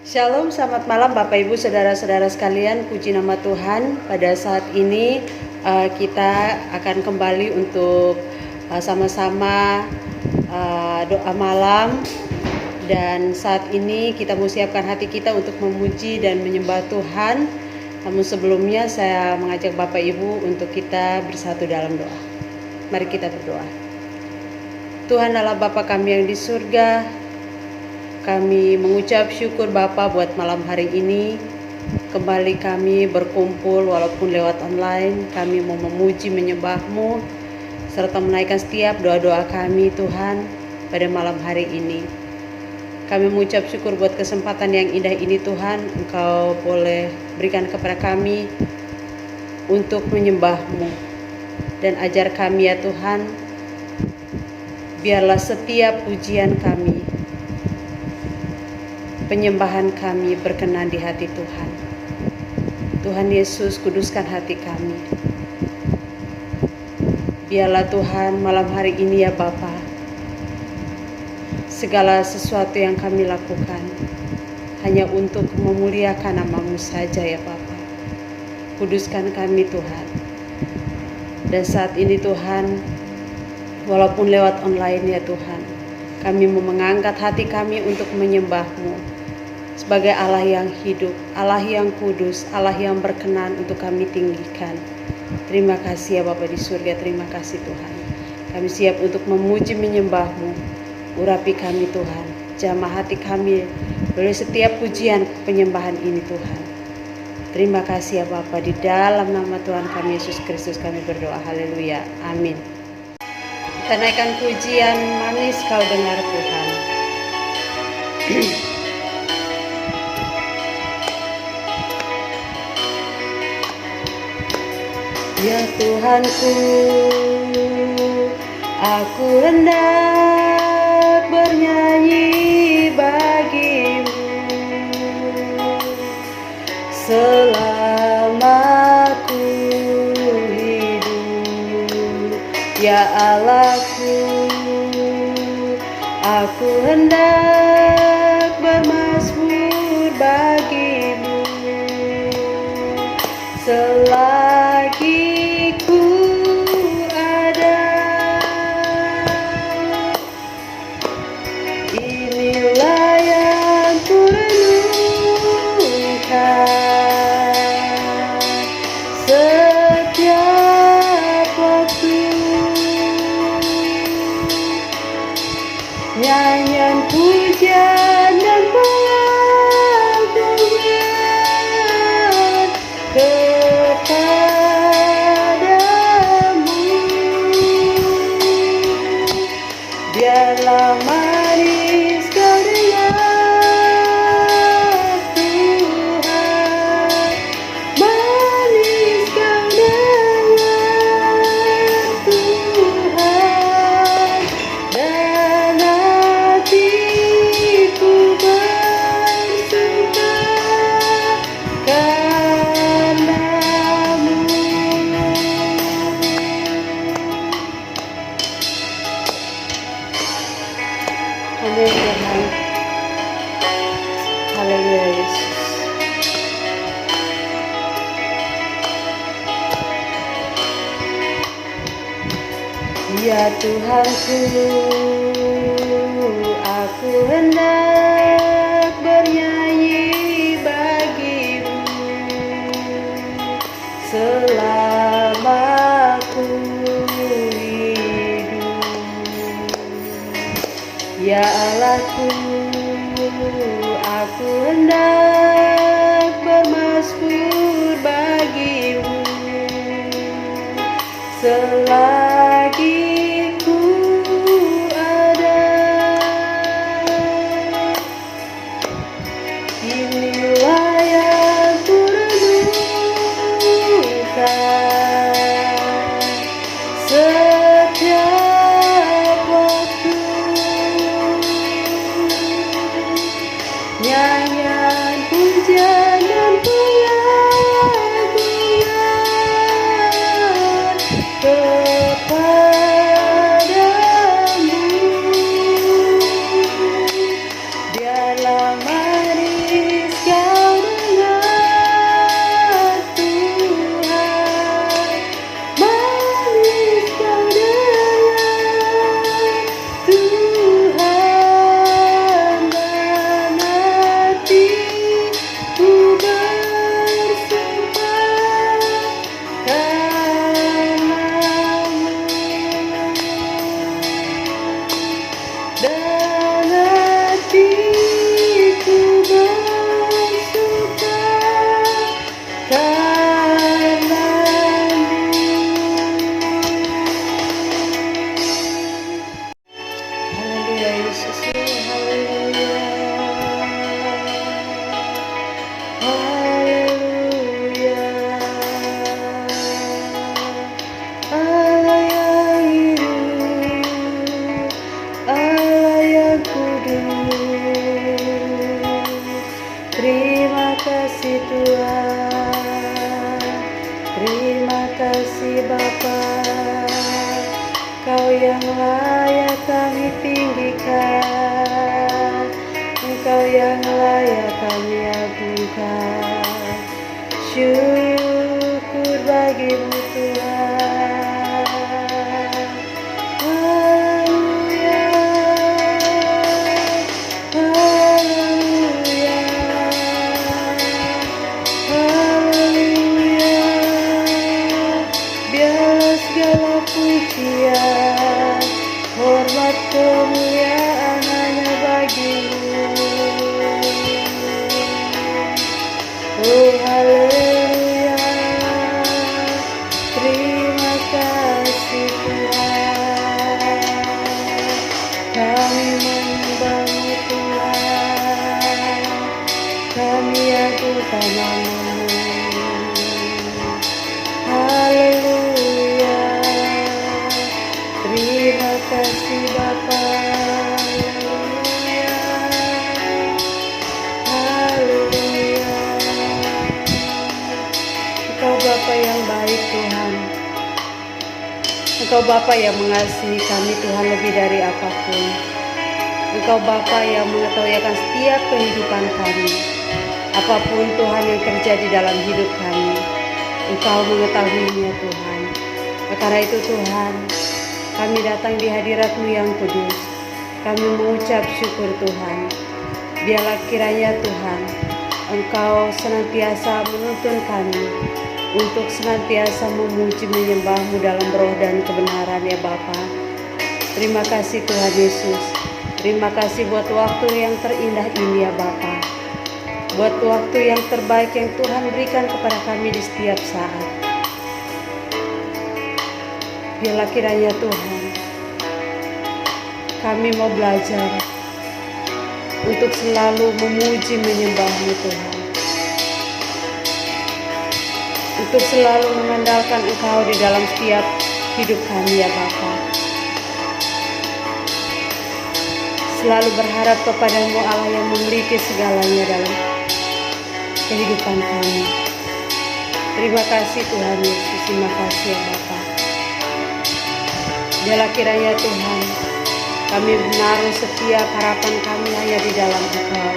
Shalom, selamat malam Bapak Ibu Saudara-saudara sekalian, puji nama Tuhan. Pada saat ini kita akan kembali untuk sama-sama doa malam. Dan saat ini kita mau siapkan hati kita untuk memuji dan menyembah Tuhan. Namun sebelumnya saya mengajak Bapak Ibu untuk kita bersatu dalam doa. Mari kita berdoa. Tuhan Allah Bapa kami yang di surga, kami mengucap syukur Bapa buat malam hari ini. Kembali kami berkumpul walaupun lewat online. Kami mau memuji menyembah-Mu serta menaikkan setiap doa-doa kami Tuhan pada malam hari ini. Kami mengucap syukur buat kesempatan yang indah ini Tuhan. Engkau boleh berikan kepada kami untuk menyembah-Mu. Dan ajar kami ya Tuhan, biarlah setiap pujian kami, penyembahan kami berkenan di hati Tuhan. Tuhan Yesus, kuduskan hati kami. Biarlah Tuhan malam hari ini ya Bapa, segala sesuatu yang kami lakukan hanya untuk memuliakan nama-Mu saja ya Bapa. Kuduskan kami Tuhan. Dan saat ini Tuhan, walaupun lewat online ya Tuhan, kami mau mengangkat hati kami untuk menyembah-Mu sebagai Allah yang hidup, Allah yang kudus, Allah yang berkenan untuk kami tinggikan. Terima kasih ya Bapa di surga, terima kasih Tuhan. Kami siap untuk memuji menyembah-Mu. Urapi kami Tuhan, jamah hati kami oleh setiap pujian penyembahan ini Tuhan. Terima kasih ya Bapa, di dalam nama Tuhan kami Yesus Kristus kami berdoa, haleluya, amin. Kita naikkan pujian manis kau dengar Tuhan. Ya Tuhanku, aku hendak bernyanyi bagi-Mu selama ku hidup. Ya Allahku, aku hendak bermazmur bagi-Mu selagi ku ada. Inilah yang ku renungkan setiap waktu. Nyanyian pujian dan pengagungan kepadamu. Biarlah manis kau dengar Tuhan, manis kau dengar Tuhan, dan hatiku bersuka karena-Mu. Amin Tuhan. Haleluya Yesus. Ya Tuhanku, aku hendak bernyanyi bagi-Mu selama ku hidup. Ya Allahku, aku hendak bermazmur bagi-Mu selagi ku ada. Inilah yang ku renungkan setiap waktu. Nyanyian pujian dan pengagungan kepadamu. Biarlah manis kasih Tuhan, terima kasih Bapa. Kau yang layak kami tinggikan, Engkau yang layak kami agungkan. Syukur bagimu Tuhan. Haleluya, haleluya, haleluya. Biarlah segala pujian, hormat, kemuliaan hanya bagimu. Oh haleluya, terima kasih Tuhan. Kami menyembah-Mu Tuhan, kami agungkan nama-Mu. Haleluya, terima kasih Bapa. Haleluya, haleluya. Engkau Bapa yang baik Tuhan. Engkau Bapa yang mengasihi kami Tuhan lebih dari apapun. Engkau Bapa yang mengetahui akan setiap kehidupan kami. Apapun Tuhan yang terjadi dalam hidup kami, Engkau mengetahuinya Tuhan. Karena itu Tuhan, kami datang di hadirat-Mu yang kudus. Kami mengucap syukur Tuhan. Biarlah kiranya Tuhan, Engkau senantiasa menuntun kami untuk senantiasa memuji menyembah-Mu dalam roh dan kebenaran ya Bapa. Terima kasih Tuhan Yesus. Terima kasih buat waktu yang terindah ini ya Bapa. Buat waktu yang terbaik yang Tuhan berikan kepada kami di setiap saat. Biarlah kiranya Tuhan, kami mau belajar untuk selalu memuji menyembah-Mu Tuhan. Untuk selalu mengandalkan Engkau di dalam setiap hidup kami ya Bapa. Selalu berharap kepada-Mu Allah yang memiliki segalanya dalam kehidupan kami. Terima kasih Tuhan Yesus, terima kasih ya Bapa. Biarlah kiranya Tuhan, kami menaruh setiap harapan kami hanya di dalam Engkau.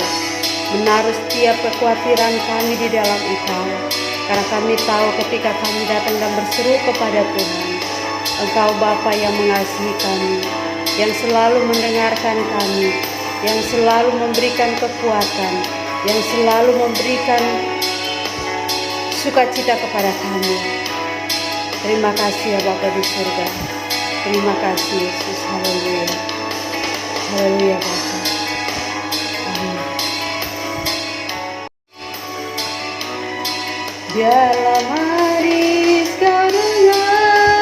Menaruh setiap kekhawatiran kami di dalam Engkau. Karena kami tahu ketika kami datang dan berseru kepada Tuhan, Engkau Bapa yang mengasihi kami, yang selalu mendengarkan kami, yang selalu memberikan kekuatan, yang selalu memberikan sukacita kepada kami. Terima kasih ya Bapa di surga. Terima kasih Yesus. Haleluya. Haleluya Bapa. Amin. Biarlah manis kau dengar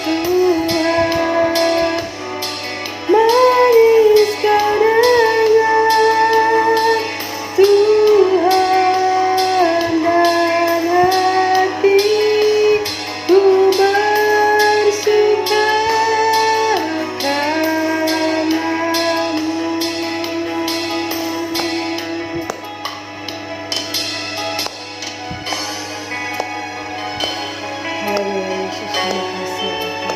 Tuhan, manis kau dengar Tuhan, dan hatiku bersuka karena-Mu. Haleluya Yesus, terima kasih ya Bapa.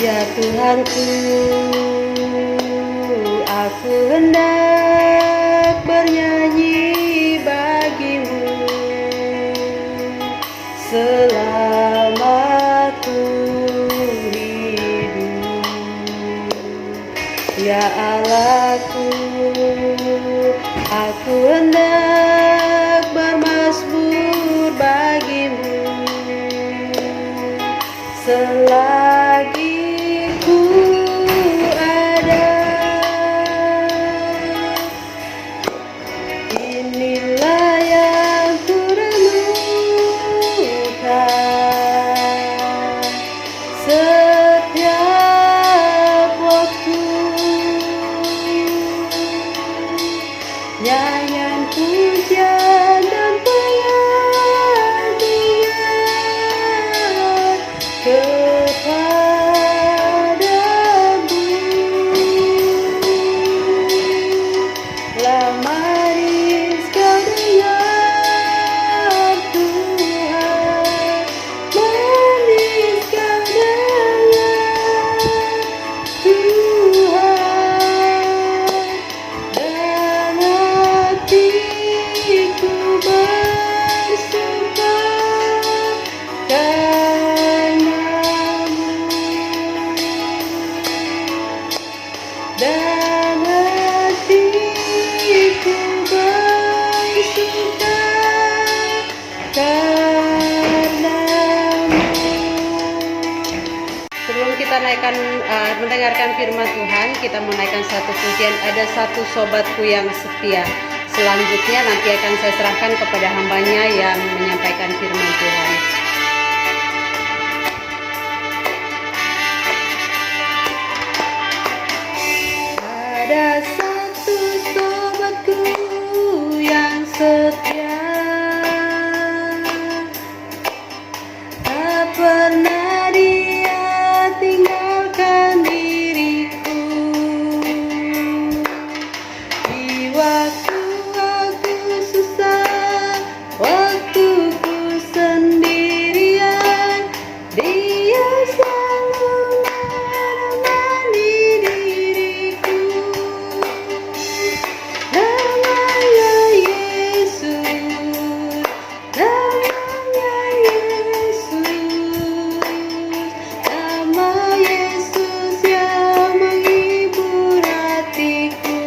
Ya Tuhanku, aku hendak bernyanyi bagi-Mu selama ku hidup. Ya Allahku, aku hendak bermazmur bagi-Mu selagi ku ada. Inilah yang ku renungkan setiap waktu. Nyanyian pujian dan pengagungan kepada sebelum kita mendengarkan firman Tuhan, kita menaikkan satu pujian. Ada satu sobatku yang setia. Selanjutnya nanti akan saya serahkan kepada hambanya yang menyampaikan firman Tuhan. Ada satu sobatku yang setia, tak pernah dia tinggalkan diriku. Di waktu aku susah, waktu ku sendirian, dia selalu menemani diriku. Namanya Yesus, namanya Yesus, nama Yesus yang menghibur hatiku.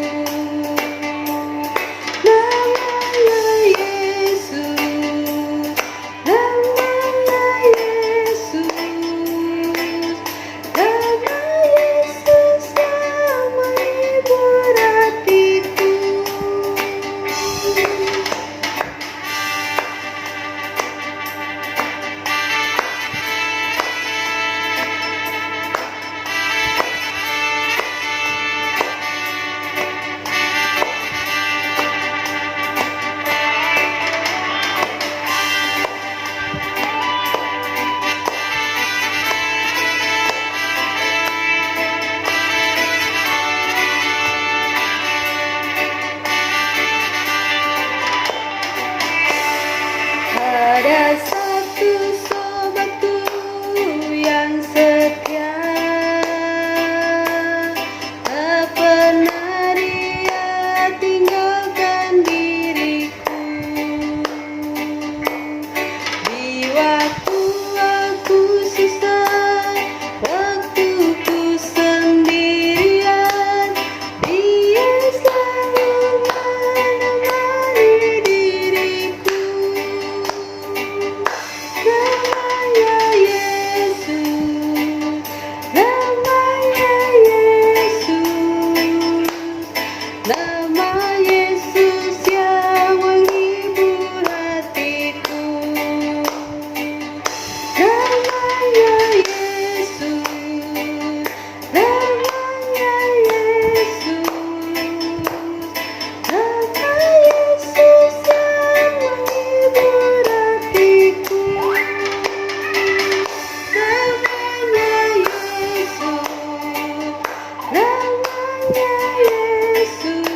Namanya Yesus, namanya Yesus, nama Yesus yang menghibur hatiku. Ada satu sobatku yang setia, tak pernah dia tinggalkan diriku. Di waktu aku susah, waktu ku sendirian, dia selalu menemani diriku. Namanya Yesus, namanya Yesus, nama Yesus yang menghibur hatiku. Namanya Yesus, namanya Yesus, nama Yesus yang menghibur hatiku. Namanya Yesus, namanya Yesus,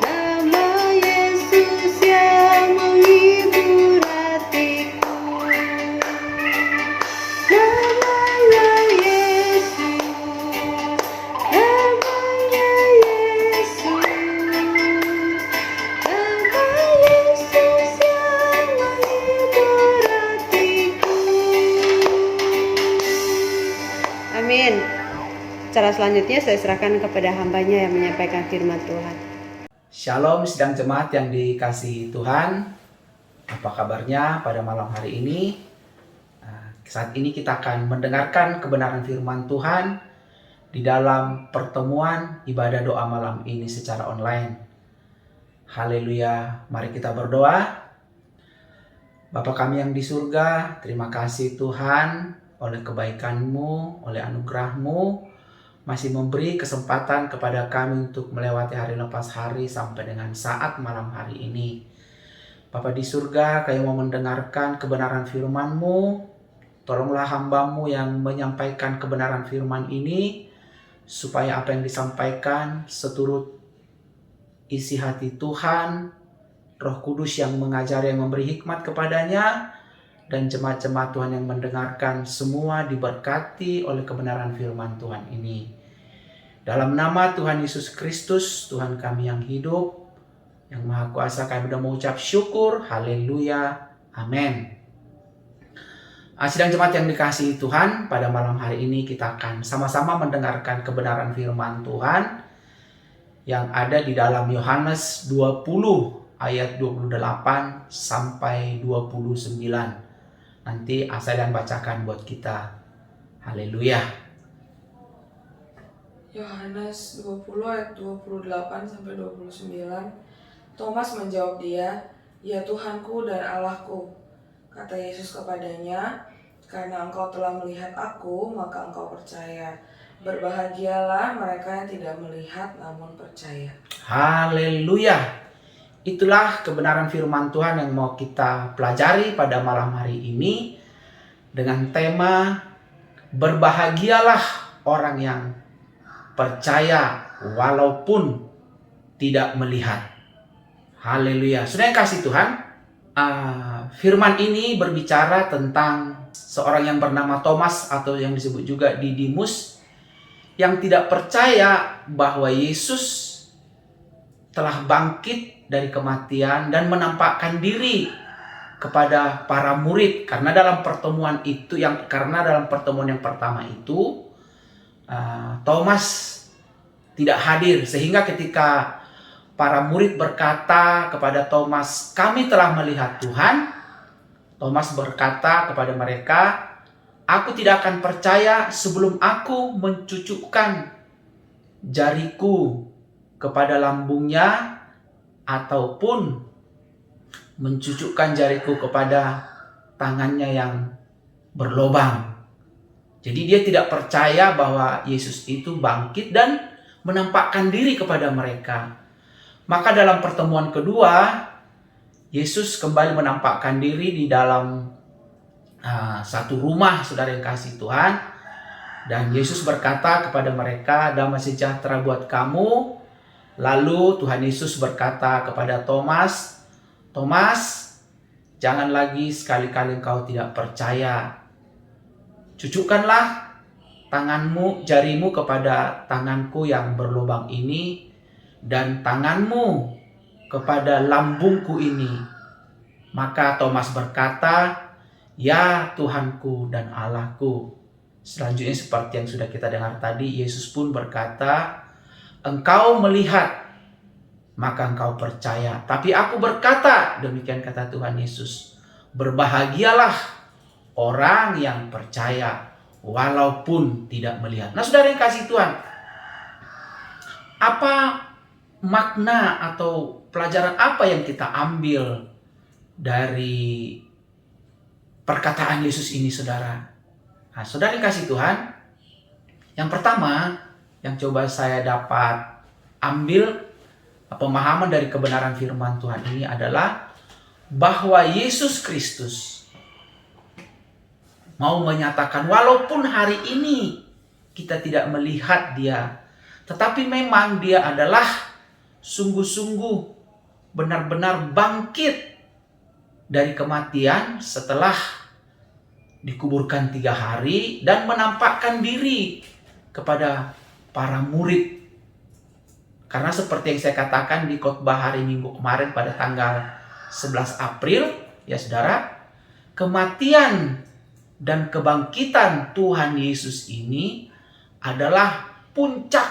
nama Yesus yang menghibur hatiku. Namanya Yesus, namanya Yesus, nama Yesus yang menghibur hatiku. Amin. Cara selanjutnya saya serahkan kepada hambanya yang menyampaikan firman Tuhan. Shalom sidang jemaat yang dikasihi Tuhan. Apa kabarnya pada malam hari ini? Saat ini kita akan mendengarkan kebenaran firman Tuhan di dalam pertemuan ibadah doa malam ini secara online. Haleluya, mari kita berdoa. Bapa kami yang di surga, terima kasih Tuhan oleh kebaikan-Mu, oleh anugerah-Mu, masih memberi kesempatan kepada kami untuk melewati hari lepas hari sampai dengan saat malam hari ini. Bapa di surga, kami mau mendengarkan kebenaran firman-Mu. Tolonglah hamba-Mu yang menyampaikan kebenaran firman ini, supaya apa yang disampaikan seturut isi hati Tuhan, Roh Kudus yang mengajari, yang memberi hikmat kepadanya, dan jemaat-jemaat Tuhan yang mendengarkan semua diberkati oleh kebenaran firman Tuhan ini. Dalam nama Tuhan Yesus Kristus, Tuhan kami yang hidup, yang Maha Kuasa, kami sudah mengucap syukur. Haleluya. Amin. Sidang jemaat yang dikasihi Tuhan, pada malam hari ini kita akan sama-sama mendengarkan kebenaran firman Tuhan yang ada di dalam Yohanes 20 ayat 28 sampai 29. Nanti saya akan bacakan buat kita. Haleluya. Yohanes 20 ayat 28-29. Thomas menjawab dia, "Ya Tuhanku dan Allahku." Kata Yesus kepadanya, "Karena engkau telah melihat aku, maka engkau percaya. Berbahagialah mereka yang tidak melihat namun percaya." Haleluya. Itulah kebenaran firman Tuhan yang mau kita pelajari pada malam hari ini dengan tema berbahagialah orang yang percaya walaupun tidak melihat. Haleluya. Sudah yang kasih Tuhan, firman ini berbicara tentang seorang yang bernama Thomas atau yang disebut juga Didimus yang tidak percaya bahwa Yesus telah bangkit dari kematian dan menampakkan diri kepada para murid karena dalam pertemuan yang pertama itu Thomas tidak hadir, sehingga ketika para murid berkata kepada Thomas, "Kami telah melihat Tuhan," Thomas berkata kepada mereka, "Aku tidak akan percaya sebelum aku mencucukkan jariku kepada lambungnya ataupun mencucukkan jariku kepada tangannya yang berlobang." Jadi dia tidak percaya bahwa Yesus itu bangkit dan menampakkan diri kepada mereka. Maka dalam pertemuan kedua, Yesus kembali menampakkan diri di dalam satu rumah, saudara yang kasih Tuhan. Dan Yesus berkata kepada mereka, "Damai sejahtera buat kamu." Lalu Tuhan Yesus berkata kepada Thomas, "Thomas, jangan lagi sekali-kali engkau tidak percaya. Cucukkanlah jarimu kepada tanganku yang berlubang ini, dan tanganmu kepada lambungku ini." Maka Thomas berkata, "Ya Tuhanku dan Allahku." Selanjutnya seperti yang sudah kita dengar tadi, Yesus pun berkata, "Engkau melihat, maka engkau percaya. Tapi aku berkata," demikian kata Tuhan Yesus, "berbahagialah orang yang percaya walaupun tidak melihat." Nah, saudara yang kasih Tuhan, apa makna atau pelajaran apa yang kita ambil dari perkataan Yesus ini, saudara? Nah, saudara yang kasih Tuhan, yang pertama yang coba saya dapat ambil pemahaman dari kebenaran firman Tuhan ini adalah bahwa Yesus Kristus mau menyatakan walaupun hari ini kita tidak melihat dia, tetapi memang dia adalah sungguh-sungguh benar-benar bangkit dari kematian setelah dikuburkan 3 hari dan menampakkan diri kepada para murid. Karena seperti yang saya katakan di khotbah hari Minggu kemarin pada tanggal 11 April, ya saudara, kematian dan kebangkitan Tuhan Yesus ini adalah puncak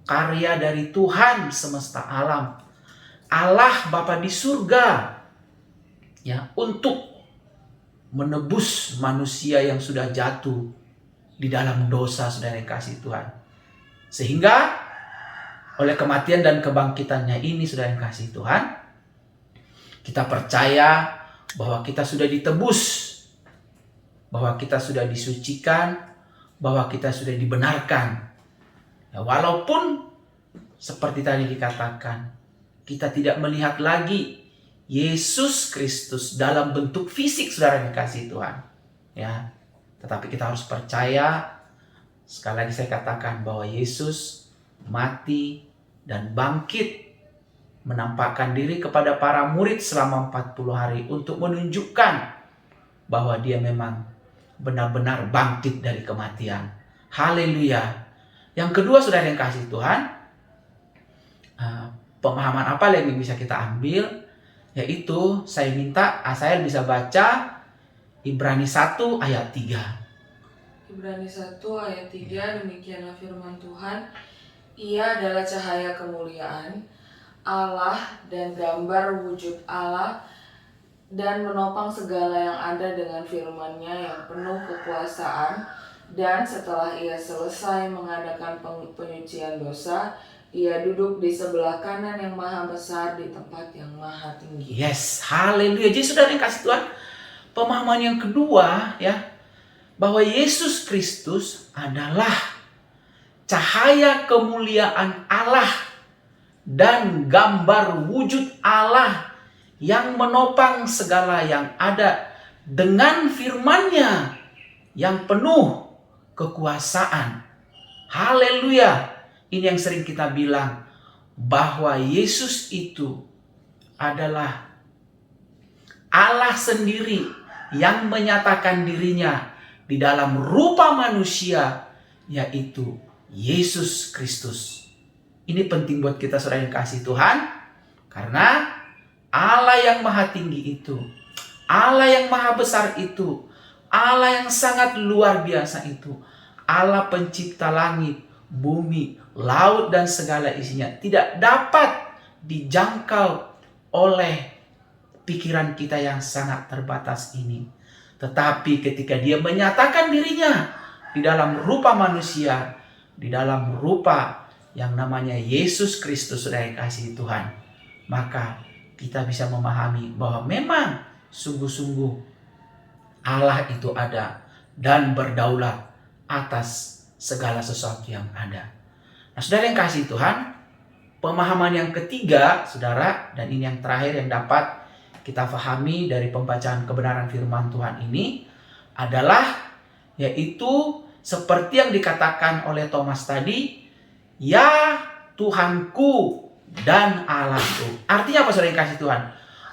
karya dari Tuhan semesta alam, Allah Bapa di surga, ya, untuk menebus manusia yang sudah jatuh di dalam dosa, saudara yang kasih Tuhan. Sehingga oleh kematian dan kebangkitannya ini, saudara yang kasih Tuhan, kita percaya bahwa kita sudah ditebus, bahwa kita sudah disucikan, bahwa kita sudah dibenarkan. Ya, walaupun seperti tadi dikatakan, kita tidak melihat lagi Yesus Kristus dalam bentuk fisik, saudara yang dikasih Tuhan. Ya, tetapi kita harus percaya, sekali lagi saya katakan, bahwa Yesus mati dan bangkit, menampakkan diri kepada para murid selama 40 hari untuk menunjukkan bahwa dia memang benar-benar bangkit dari kematian. Haleluya. Yang kedua, saudara yang kasih Tuhan, pemahaman apa yang bisa kita ambil? Yaitu saya minta saya bisa baca Ibrani 1 ayat 3. Ibrani 1 ayat 3, demikianlah firman Tuhan, "Ia adalah cahaya kemuliaan Allah dan gambar wujud Allah, dan menopang segala yang ada dengan firman-Nya yang penuh kekuasaan, Dan setelah ia selesai mengadakan penyucian dosa, ia duduk di sebelah kanan yang maha besar di tempat yang maha tinggi. Yes, haleluya. Jadi saudara yang kasih Tuhan, pemahaman yang kedua ya, bahwa Yesus Kristus adalah cahaya kemuliaan Allah dan gambar wujud Allah yang menopang segala yang ada dengan firman-Nya yang penuh kekuasaan. Haleluya. Ini yang sering kita bilang, bahwa Yesus itu adalah Allah sendiri yang menyatakan dirinya di dalam rupa manusia, yaitu Yesus Kristus. Ini penting buat kita saudara yang kasih Tuhan, karena Allah yang maha tinggi itu, Allah yang maha besar itu, Allah yang sangat luar biasa itu, Allah pencipta langit, bumi, laut dan segala isinya, tidak dapat dijangkau oleh pikiran kita yang sangat terbatas ini. Tetapi ketika dia menyatakan dirinya di dalam rupa manusia, di dalam rupa yang namanya Yesus Kristus, saudara yang kasih Tuhan, maka kita bisa memahami bahwa memang sungguh-sungguh Allah itu ada dan berdaulat atas segala sesuatu yang ada. Nah, saudara yang kasih Tuhan, pemahaman yang ketiga, saudara, dan ini yang terakhir yang dapat kita fahami dari pembacaan kebenaran firman Tuhan ini adalah, yaitu seperti yang dikatakan oleh Thomas tadi, ya Tuhanku dan Allahku. Artinya apa saudara yang kasih Tuhan?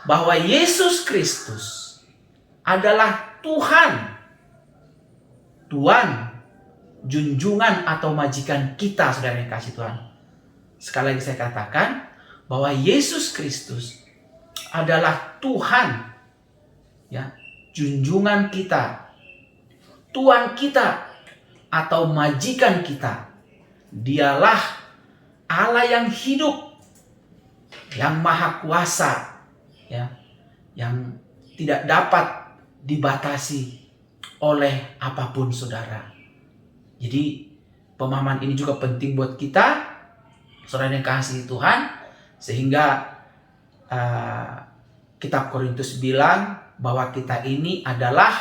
Bahwa Yesus Kristus adalah Tuhan, junjungan atau majikan kita, saudara yang kasih Tuhan. Sekali lagi saya katakan bahwa Yesus Kristus adalah Tuhan, ya, junjungan kita, Tuhan kita atau majikan kita. Dialah Allah yang hidup, yang maha kuasa, ya, yang tidak dapat dibatasi oleh apapun, saudara. Jadi pemahaman ini juga penting buat kita, saudara yang kasih Tuhan, sehingga kitab Korintus bilang bahwa kita ini adalah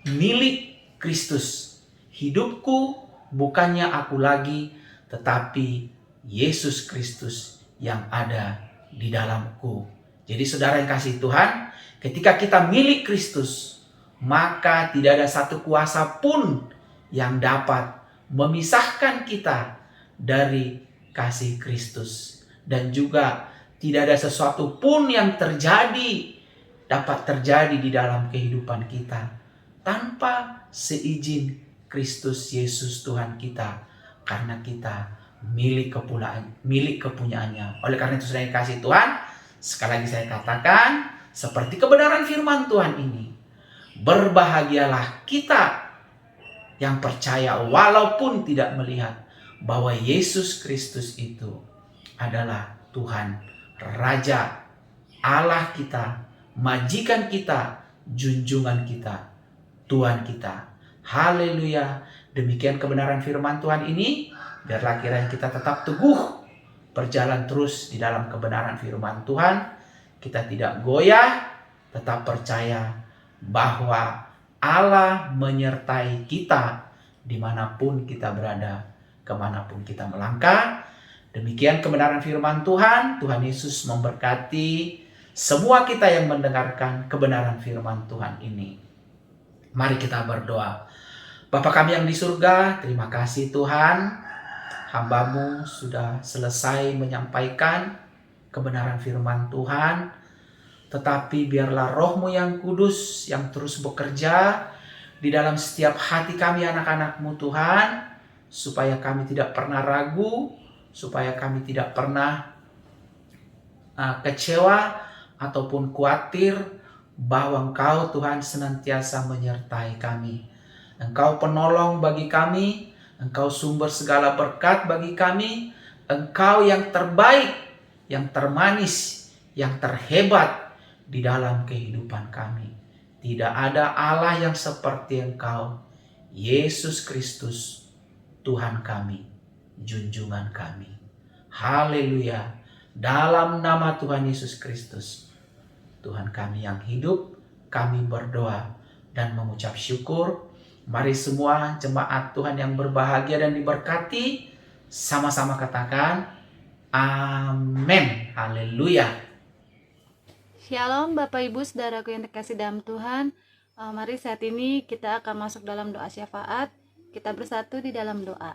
milik Kristus. Hidupku bukannya aku lagi, tetapi Yesus Kristus yang ada di dalamku. Jadi saudara yang kasih Tuhan, ketika kita milik Kristus, maka tidak ada satu kuasa pun yang dapat memisahkan kita dari kasih Kristus. Dan juga tidak ada sesuatu pun yang dapat terjadi di dalam kehidupan kita tanpa seizin Kristus Yesus Tuhan kita, karena kita milik kepunyaannya. Oleh karena itu saudara yang kasih Tuhan, sekali lagi saya katakan, seperti kebenaran firman Tuhan ini, berbahagialah kita yang percaya walaupun tidak melihat bahwa Yesus Kristus itu adalah Tuhan, Raja, Allah kita, majikan kita, junjungan kita, Tuhan kita. Haleluya. Demikian kebenaran firman Tuhan ini. Biarlah kiranya kita tetap teguh berjalan terus di dalam kebenaran firman Tuhan. Kita tidak goyah, tetap percaya bahwa Allah menyertai kita dimanapun kita berada, kemanapun kita melangkah. Demikian kebenaran firman Tuhan. Tuhan Yesus memberkati semua kita yang mendengarkan kebenaran firman Tuhan ini. Mari kita berdoa. Bapa kami yang di surga, terima kasih Tuhan. Hamba-Mu sudah selesai menyampaikan kebenaran firman Tuhan. Tetapi biarlah Roh-Mu yang kudus yang terus bekerja di dalam setiap hati kami anak-anak-Mu Tuhan. Supaya kami tidak pernah ragu, supaya kami tidak pernah kecewa ataupun khawatir, bahwa Engkau Tuhan senantiasa menyertai kami. Engkau penolong bagi kami, Engkau sumber segala berkat bagi kami, Engkau yang terbaik, yang termanis, yang terhebat di dalam kehidupan kami. Tidak ada Allah yang seperti Engkau. Yesus Kristus, Tuhan kami, junjungan kami. Haleluya. Dalam nama Tuhan Yesus Kristus, Tuhan kami yang hidup, kami berdoa dan mengucap syukur. Mari semua jemaat Tuhan yang berbahagia dan diberkati, sama-sama katakan amin. Haleluya. Shalom Bapak Ibu Saudaraku yang terkasih dalam Tuhan. Mari saat ini kita akan masuk dalam doa syafaat. Kita bersatu di dalam doa.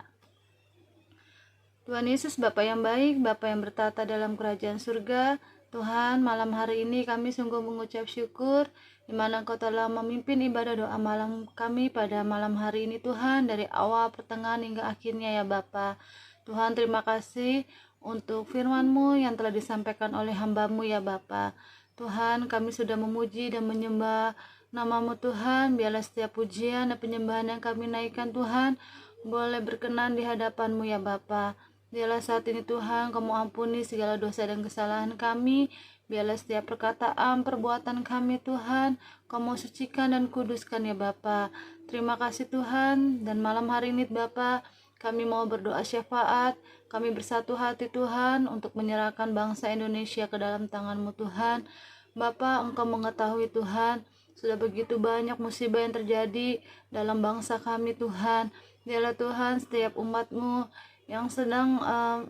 Tuhan Yesus, Bapa yang baik, Bapa yang bertata dalam kerajaan surga, Tuhan, malam hari ini kami sungguh mengucap syukur di mana Engkau telah memimpin ibadah doa malam kami pada malam hari ini, Tuhan, dari awal, pertengahan hingga akhirnya ya Bapa. Tuhan, terima kasih untuk firman-Mu yang telah disampaikan oleh hamba-Mu ya Bapa. Tuhan, kami sudah memuji dan menyembah nama-Mu Tuhan. Biarlah setiap pujian dan penyembahan yang kami naikkan Tuhan boleh berkenan di hadapan-Mu ya Bapa. Biarlah saat ini Tuhan Kamu ampuni segala dosa dan kesalahan kami. Biarlah setiap perkataan, perbuatan kami Tuhan Kamu sucikan dan kuduskan ya Bapa. Terima kasih Tuhan. Dan malam hari ini Bapa, kami mau berdoa syafaat. Kami bersatu hati Tuhan untuk menyerahkan bangsa Indonesia ke dalam tangan-Mu Tuhan. Bapa, Engkau mengetahui Tuhan, sudah begitu banyak musibah yang terjadi dalam bangsa kami Tuhan. Biarlah Tuhan setiap umat-Mu yang sedang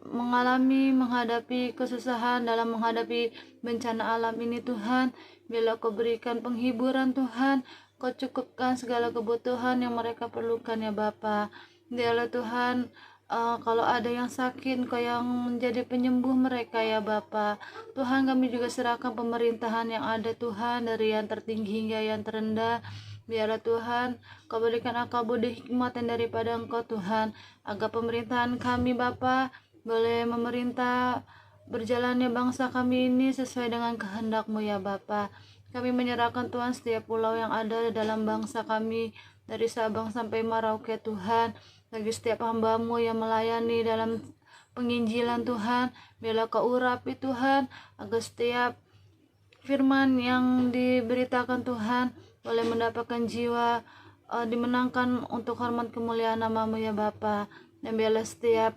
menghadapi kesusahan dalam menghadapi bencana alam ini Tuhan, biarlah Kau berikan penghiburan Tuhan, Kau cukupkan segala kebutuhan yang mereka perlukan ya Bapa. Biarlah Tuhan kalau ada yang sakit Kau yang menjadi penyembuh mereka ya Bapa. Tuhan, kami juga serahkan pemerintahan yang ada Tuhan, dari yang tertinggi hingga yang terendah. Biarlah Tuhan Kau berikan akal budi hikmat yang daripada Engkau Tuhan, agar pemerintahan kami Bapa boleh memerintah berjalannya bangsa kami ini sesuai dengan kehendak-Mu ya Bapa. Kami menyerahkan Tuhan setiap pulau yang ada dalam bangsa kami, dari Sabang sampai Merauke Tuhan, bagi setiap hamba-Mu yang melayani dalam penginjilan Tuhan. Biarlah Kau urapi Tuhan, agar setiap firman yang diberitakan Tuhan boleh mendapatkan jiwa dimenangkan untuk hormat kemuliaan nama-Mu ya Bapa. Dan biarlah setiap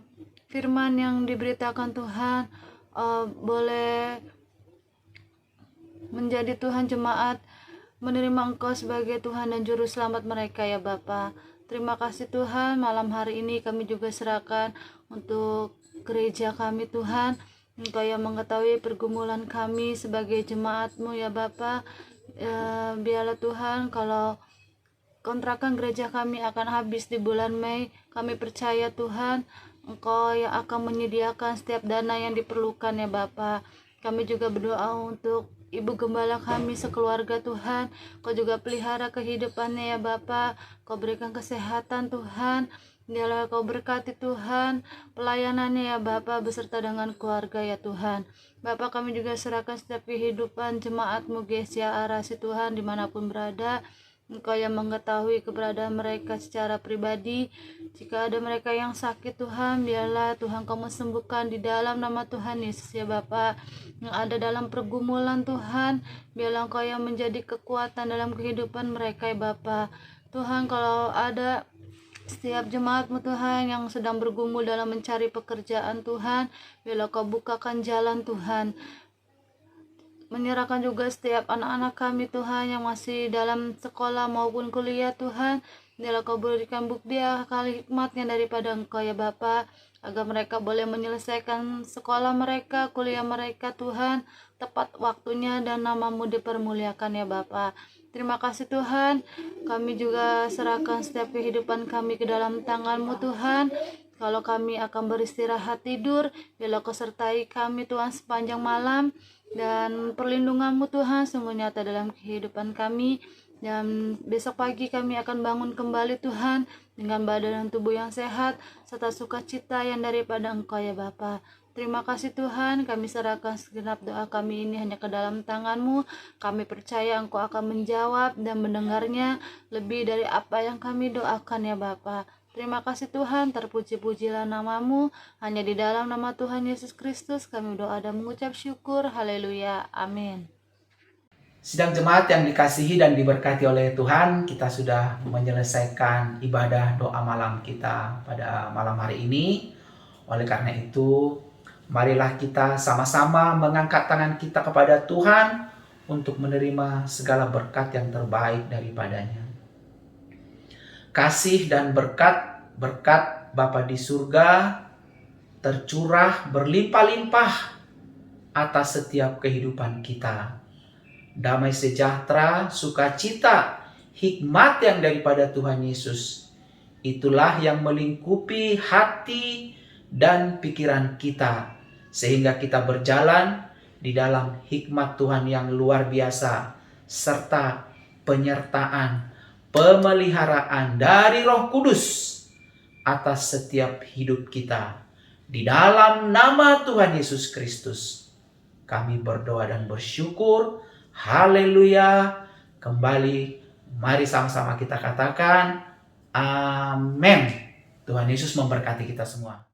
firman yang diberitakan Tuhan boleh menjadi Tuhan jemaat menerima Engkau sebagai Tuhan dan Juru Selamat mereka ya Bapa. Terima kasih Tuhan, malam hari ini kami juga serahkan untuk gereja kami Tuhan. Engkau yang mengetahui pergumulan kami sebagai jemaat-Mu ya Bapa. Biarlah Tuhan kalau kontrakan gereja kami akan habis di bulan Mei, kami percaya Tuhan Engkau yang akan menyediakan setiap dana yang diperlukan ya Bapa. Kami juga berdoa untuk Ibu Gembala kami sekeluarga Tuhan, Kau juga pelihara kehidupannya ya Bapa. Kau berikan kesehatan Tuhan. Biarlah Kau berkati Tuhan pelayanannya ya Bapa beserta dengan keluarga ya Tuhan. Bapa, kami juga serahkan setiap kehidupan jemaat-Mu Gesia Arasi Tuhan dimanapun berada. Engkau yang mengetahui keberadaan mereka secara pribadi. Jika ada mereka yang sakit Tuhan, biarlah Tuhan Kau sembuhkan di dalam nama Tuhan Yesus ya Bapa. Yang ada dalam pergumulan Tuhan, biarlah Engkau yang menjadi kekuatan dalam kehidupan mereka ya Bapa. Tuhan, kalau ada setiap jemaat-Mu Tuhan yang sedang bergumul dalam mencari pekerjaan Tuhan, biarlah Kau bukakan jalan Tuhan. Menyerahkan juga setiap anak-anak kami Tuhan yang masih dalam sekolah maupun kuliah Tuhan, biarlah Kau berikan bukti akal hikmatnya daripada Engkau ya Bapa, agar mereka boleh menyelesaikan sekolah mereka, kuliah mereka Tuhan, tepat waktunya dan nama-Mu dipermuliakan ya Bapa. Terima kasih Tuhan, kami juga serahkan setiap kehidupan kami ke dalam tangan-Mu Tuhan. Kalau kami akan beristirahat tidur, biarlah Kau sertai kami Tuhan sepanjang malam, dan perlindungan-Mu Tuhan sungguh nyata dalam kehidupan kami. Dan besok pagi kami akan bangun kembali Tuhan dengan badan dan tubuh yang sehat serta sukacita yang daripada Engkau ya Bapa. Terima kasih Tuhan, kami serahkan segenap doa kami ini hanya ke dalam tangan-Mu. Kami percaya Engkau akan menjawab dan mendengarnya lebih dari apa yang kami doakan ya Bapa. Terima kasih Tuhan, terpuji-pujilah nama-Mu. Hanya di dalam nama Tuhan Yesus Kristus kami doa dan mengucap syukur. Haleluya, amin. Sidang jemaat yang dikasihi dan diberkati oleh Tuhan, kita sudah menyelesaikan ibadah doa malam kita pada malam hari ini. Oleh karena itu, marilah kita sama-sama mengangkat tangan kita kepada Tuhan untuk menerima segala berkat yang terbaik daripadanya. Kasih dan berkat Bapa di surga tercurah berlimpah-limpah atas setiap kehidupan kita. Damai sejahtera, sukacita, hikmat yang daripada Tuhan Yesus, itulah yang melingkupi hati dan pikiran kita, sehingga kita berjalan di dalam hikmat Tuhan yang luar biasa, serta penyertaan, pemeliharaan dari Roh Kudus atas setiap hidup kita. Di dalam nama Tuhan Yesus Kristus, kami berdoa dan bersyukur. Haleluya. Kembali, mari sama-sama kita katakan amin. Tuhan Yesus memberkati kita semua.